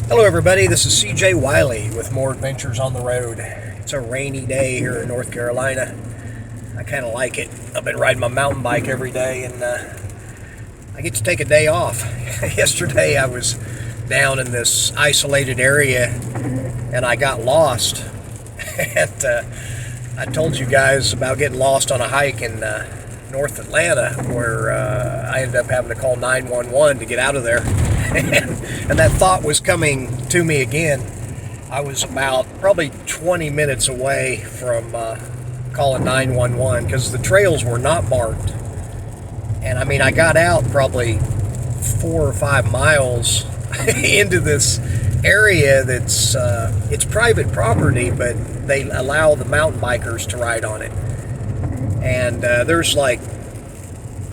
Hello everybody, this is CJ Wiley with more adventures on the road. It's a rainy day here in North Carolina. I kind of like it. I've been riding my mountain bike every day and I get to take a day off. Yesterday I was down in this isolated area and I got lost. And I told you guys about getting lost on a hike in North Atlanta where I ended up having to call 911 to get out of there. And that thought was coming to me again. I was about probably 20 minutes away from calling 911 because the trails were not marked. And I mean, I got out probably 4 or 5 miles into this area that's it's private property, but they allow the mountain bikers to ride on it. And there's like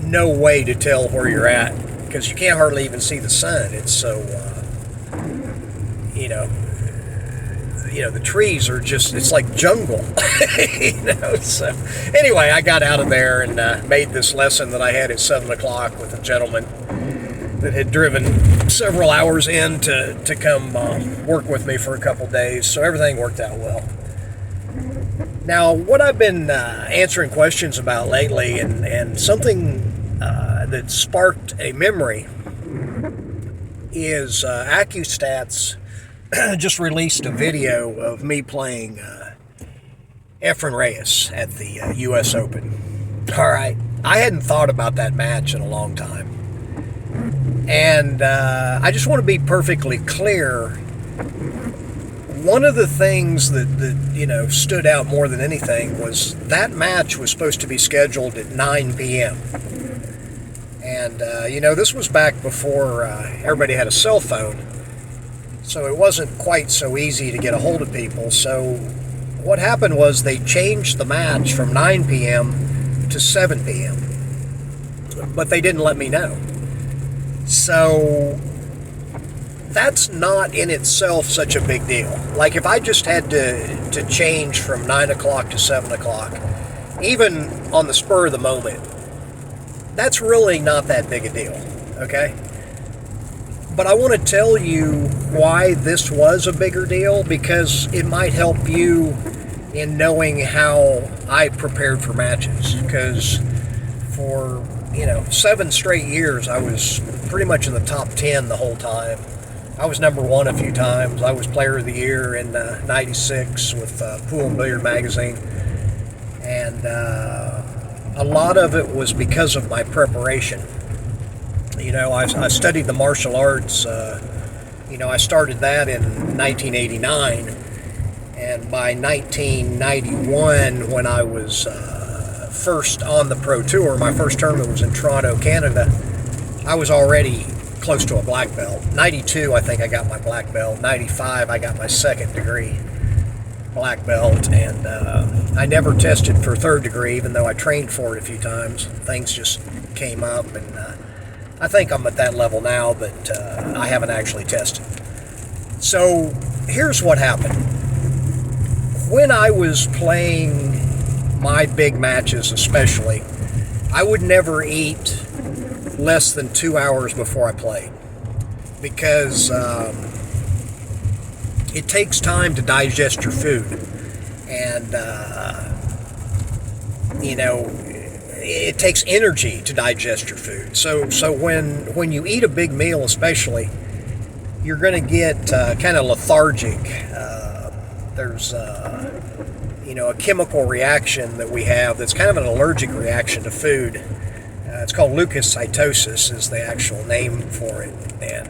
no way to tell where you're at because you can't hardly even see the sun. It's so, the trees are just, it's like jungle, So anyway, I got out of there and made this lesson that I had at 7 o'clock with a gentleman that had driven several hours in to come work with me for a couple days. So everything worked out well. Now, what I've been answering questions about lately and something that sparked a memory is AccuStats just released a video of me playing Efren Reyes at the U.S. Open. All right, I hadn't thought about that match in a long time. And I just want to be perfectly clear. One of the things that stood out more than anything was that match was supposed to be scheduled at 9 p.m. And, this was back before everybody had a cell phone, so it wasn't quite so easy to get a hold of people. So what happened was they changed the match from 9 p.m. to 7 p.m., but they didn't let me know. So that's not in itself such a big deal. Like if I just had to change from 9 o'clock to 7 o'clock, even on the spur of the moment, that's really not that big a deal, okay? But I want to tell you why this was a bigger deal, because it might help you in knowing how I prepared for matches. Because for, 7 straight years, I was pretty much in the top 10 the whole time. I was number 1 a few times. I was player of the year in 96 with Pool and Billiard magazine. And a lot of it was because of my preparation. I studied the martial arts. I started that in 1989. And by 1991, when I was first on the pro tour, my first tournament was in Toronto, Canada, I was already close to a black belt. 92, I think I got my black belt. 95, I got my second degree black belt. And I never tested for third degree, even though I trained for it a few times. Things just came up, and I think I'm at that level now, but I haven't actually tested. So here's what happened. When I was playing my big matches especially, I would never eat less than 2 hours before I played, because it takes time to digest your food, and it takes energy to digest your food. So when you eat a big meal especially, you're going to get kind of lethargic. There's a chemical reaction that we have that's kind of an allergic reaction to food. It's called leukocytosis is the actual name for it. And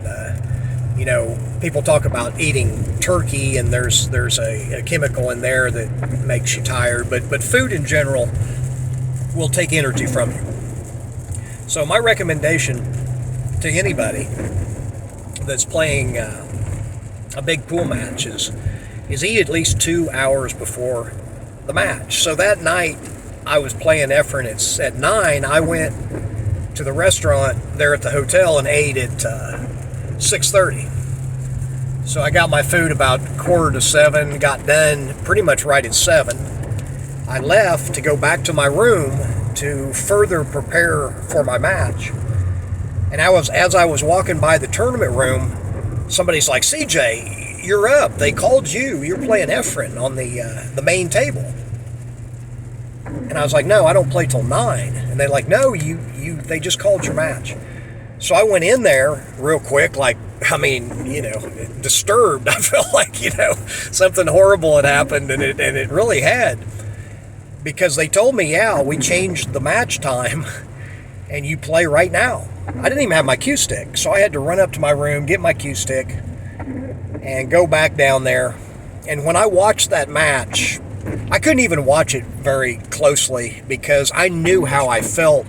people talk about eating turkey, and there's a chemical in there that makes you tired, but food in general will take energy from you. So my recommendation to anybody that's playing a big pool match is eat at least 2 hours before the match. So that night I was playing Efren at 9. I went to the restaurant there at the hotel and ate at 6:30. So I got my food about 6:45, got done pretty much right at 7. I left to go back to my room to further prepare for my match. And as I was walking by the tournament room, somebody's like, CJ, you're up. They called you. You're playing Efren on the main table. And I was like, no, I don't play till 9. And they're like, no, they just called your match. So I went in there real quick, disturbed. I felt like, something horrible had happened, and it really had. Because they told me, yeah, we changed the match time, and you play right now. I didn't even have my cue stick, so I had to run up to my room, get my cue stick, and go back down there. And when I watched that match, I couldn't even watch it very closely because I knew how I felt,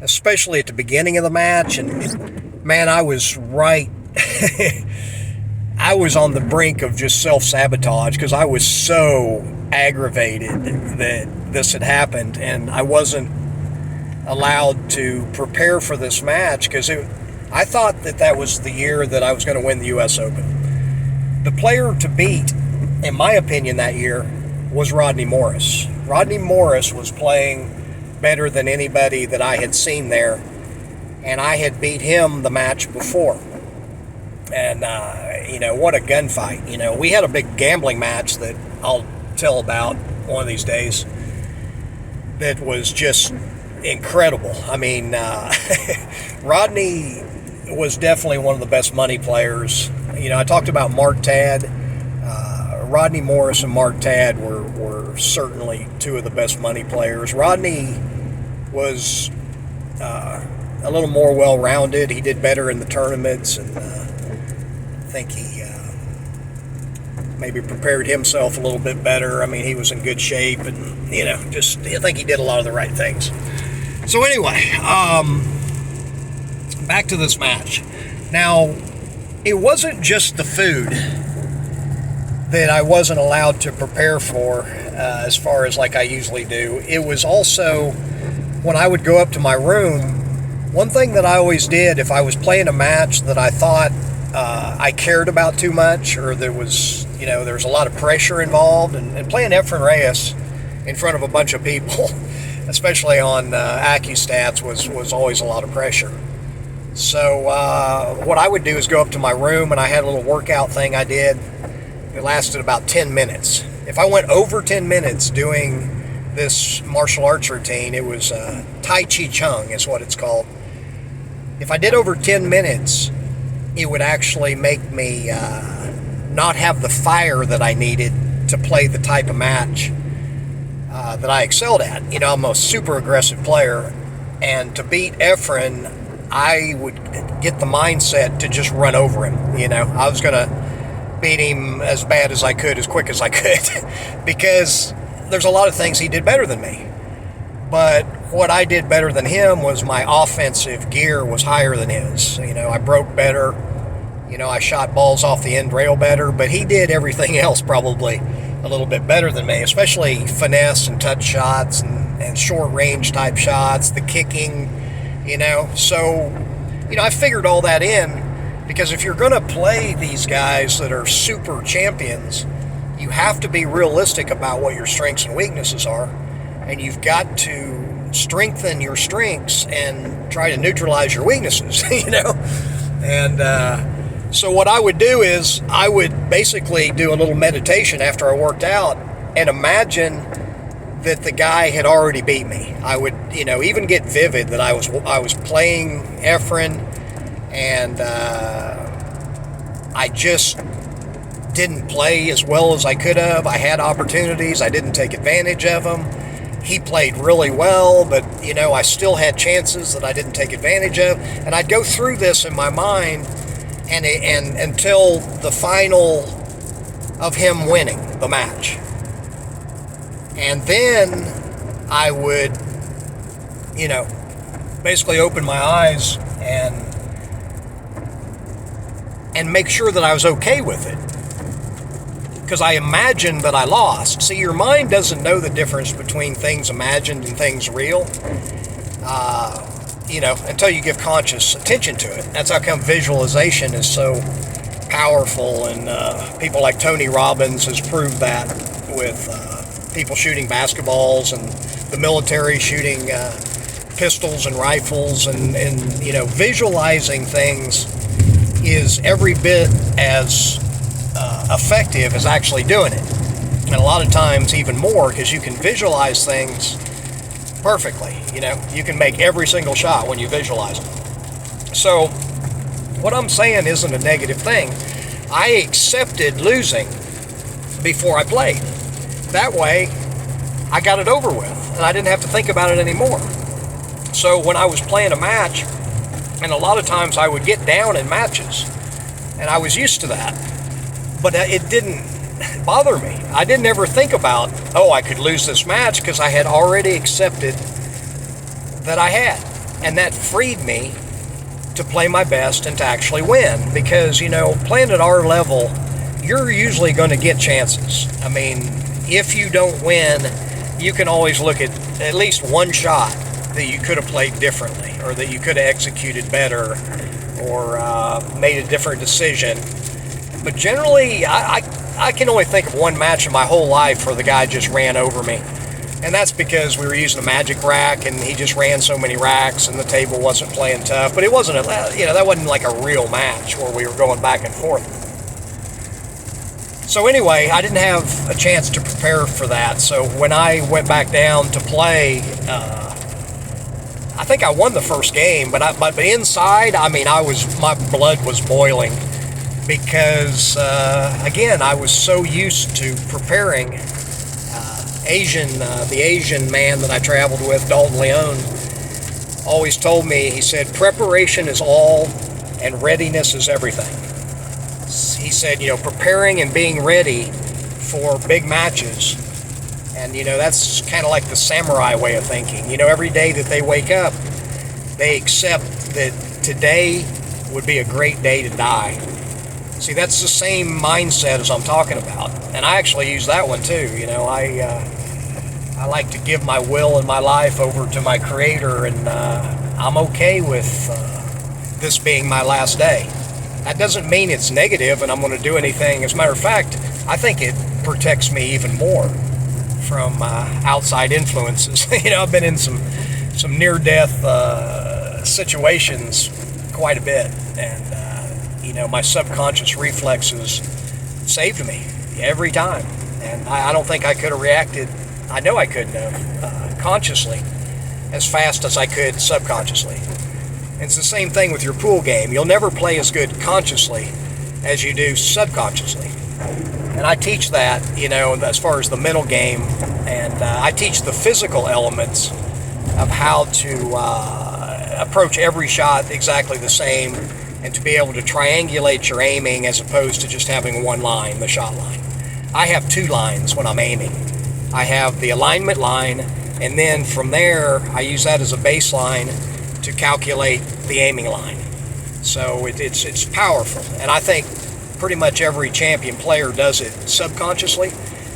especially at the beginning of the match. And man, I was right. I was on the brink of just self-sabotage because I was so aggravated that this had happened, and I wasn't allowed to prepare for this match because I thought that was the year that I was going to win the U.S. Open. The player to beat, in my opinion, that year was Rodney Morris. Rodney Morris was playing better than anybody that I had seen there, and I had beat him the match before. And, what a gunfight. We had a big gambling match that I'll tell about one of these days that was just incredible. I mean, Rodney was definitely one of the best money players. I talked about Mark Tadd. Rodney Morris and Mark Tadd were certainly two of the best money players. Rodney was a little more well-rounded. He did better in the tournaments, and I think he maybe prepared himself a little bit better. I mean, he was in good shape, and, I think he did a lot of the right things. So anyway, back to this match. Now, it wasn't just the food that I wasn't allowed to prepare for as far as like I usually do. It was also when I would go up to my room, one thing that I always did if I was playing a match that I thought I cared about too much, or there was a lot of pressure involved, and playing Efren Reyes in front of a bunch of people, especially on AccuStats, was always a lot of pressure. So what I would do is go up to my room, and I had a little workout thing I did. It lasted about 10 minutes. If I went over 10 minutes doing this martial arts routine, it was Tai Chi Chung is what it's called. If I did over 10 minutes, it would actually make me not have the fire that I needed to play the type of match that I excelled at. I'm a super aggressive player, and to beat Efren, I would get the mindset to just run over him. I was going to beat him as bad as I could, as quick as I could, because there's a lot of things he did better than me. But what I did better than him was my offensive gear was higher than his. I broke better. I shot balls off the end rail better, but he did everything else probably a little bit better than me, especially finesse and touch shots and short range type shots, the kicking, So, I figured all that in, because if you're going to play these guys that are super champions, you have to be realistic about what your strengths and weaknesses are, and you've got to strengthen your strengths and try to neutralize your weaknesses, And so what I would do is I would basically do a little meditation after I worked out and imagine that the guy had already beat me. I would, even get vivid that I was playing Efren, and I just didn't play as well as I could have. I had opportunities. I didn't take advantage of them. He played really well, but, I still had chances that I didn't take advantage of. And I'd go through this in my mind and until the final of him winning the match. And then I would, basically open my eyes and make sure that I was okay with it. Because I imagined that I lost. See, your mind doesn't know the difference between things imagined and things real, until you give conscious attention to it. That's how come visualization is so powerful, and people like Tony Robbins has proved that with people shooting basketballs and the military shooting pistols and rifles, and visualizing things, is every bit as effective as actually doing it. And a lot of times even more, because you can visualize things perfectly. You can make every single shot when you visualize them. So what I'm saying isn't a negative thing. I accepted losing before I played. That way, I got it over with, and I didn't have to think about it anymore. So when I was playing a match, and a lot of times I would get down in matches, and I was used to that, but it didn't bother me. I didn't ever think about, I could lose this match, because I had already accepted that I had, and that freed me to play my best and to actually win, because playing at our level, you're usually going to get chances. I mean, if you don't win, you can always look at least one shot that you could have played differently, or that you could have executed better, or made a different decision. But generally, I can only think of one match in my whole life where the guy just ran over me. And that's because we were using a magic rack, and he just ran so many racks, and the table wasn't playing tough. But it wasn't, that wasn't like a real match where we were going back and forth. So anyway, I didn't have a chance to prepare for that. So when I went back down to play, I think I won the first game, but inside, my blood was boiling, because again, I was so used to preparing. The Asian man that I traveled with, Dalton Leone, always told me, he said, preparation is all and readiness is everything. He said, preparing and being ready for big matches. And, that's kind of like the samurai way of thinking. Every day that they wake up, they accept that today would be a great day to die. See, that's the same mindset as I'm talking about. And I actually use that one too. I like to give my will and my life over to my Creator, and I'm okay with this being my last day. That doesn't mean it's negative and I'm going to do anything. As a matter of fact, I think it protects me even more from outside influences. I've been in some near-death situations quite a bit, and my subconscious reflexes saved me every time. And I don't think I could have reacted. I know I couldn't have consciously as fast as I could subconsciously. And it's the same thing with your pool game. You'll never play as good consciously as you do subconsciously. And I teach that, as far as the mental game, and I teach the physical elements of how to approach every shot exactly the same, and to be able to triangulate your aiming as opposed to just having one line, the shot line. I have two lines when I'm aiming. I have the alignment line, and then from there, I use that as a baseline to calculate the aiming line. So it's powerful, and I think pretty much every champion player does it subconsciously.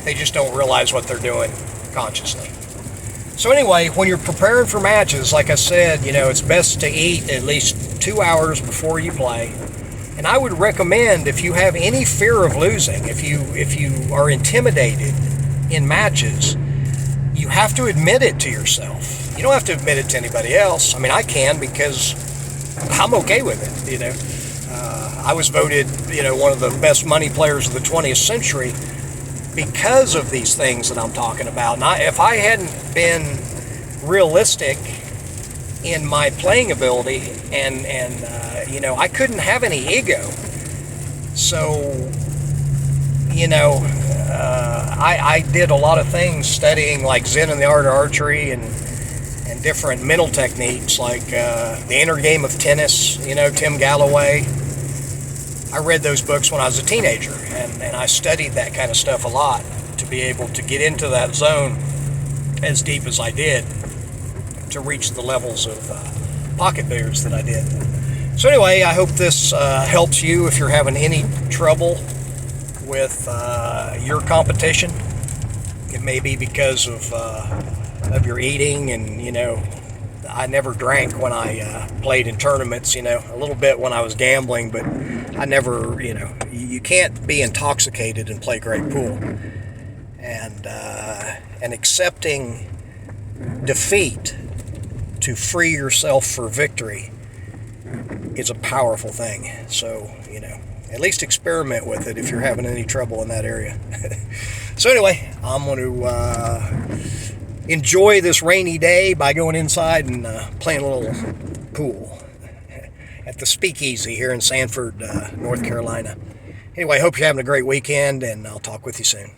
They just don't realize what they're doing consciously. So anyway, when you're preparing for matches, like I said, it's best to eat at least 2 hours before you play. And I would recommend, if you have any fear of losing, if you are intimidated in matches, you have to admit it to yourself. You don't have to admit it to anybody else. I can, because I'm okay with it, I was voted, one of the best money players of the 20th century because of these things that I'm talking about. And if I hadn't been realistic in my playing ability, and I couldn't have any ego. So, I did a lot of things studying like Zen and the Art of Archery, and different mental techniques like the Inner Game of Tennis, Tim Galloway. I read those books when I was a teenager, and I studied that kind of stuff a lot to be able to get into that zone as deep as I did, to reach the levels of pocket bears that I did. So anyway, I hope this helps you if you're having any trouble with your competition. It may be because of your eating, and I never drank when I played in tournaments. A little bit when I was gambling, but I never. You can't be intoxicated and play great pool. And accepting defeat to free yourself for victory is a powerful thing. So, at least experiment with it if you're having any trouble in that area. So anyway, I'm going to enjoy this rainy day by going inside and playing a little pool at the Speakeasy here in Sanford, North Carolina. Anyway, hope you're having a great weekend, and I'll talk with you soon.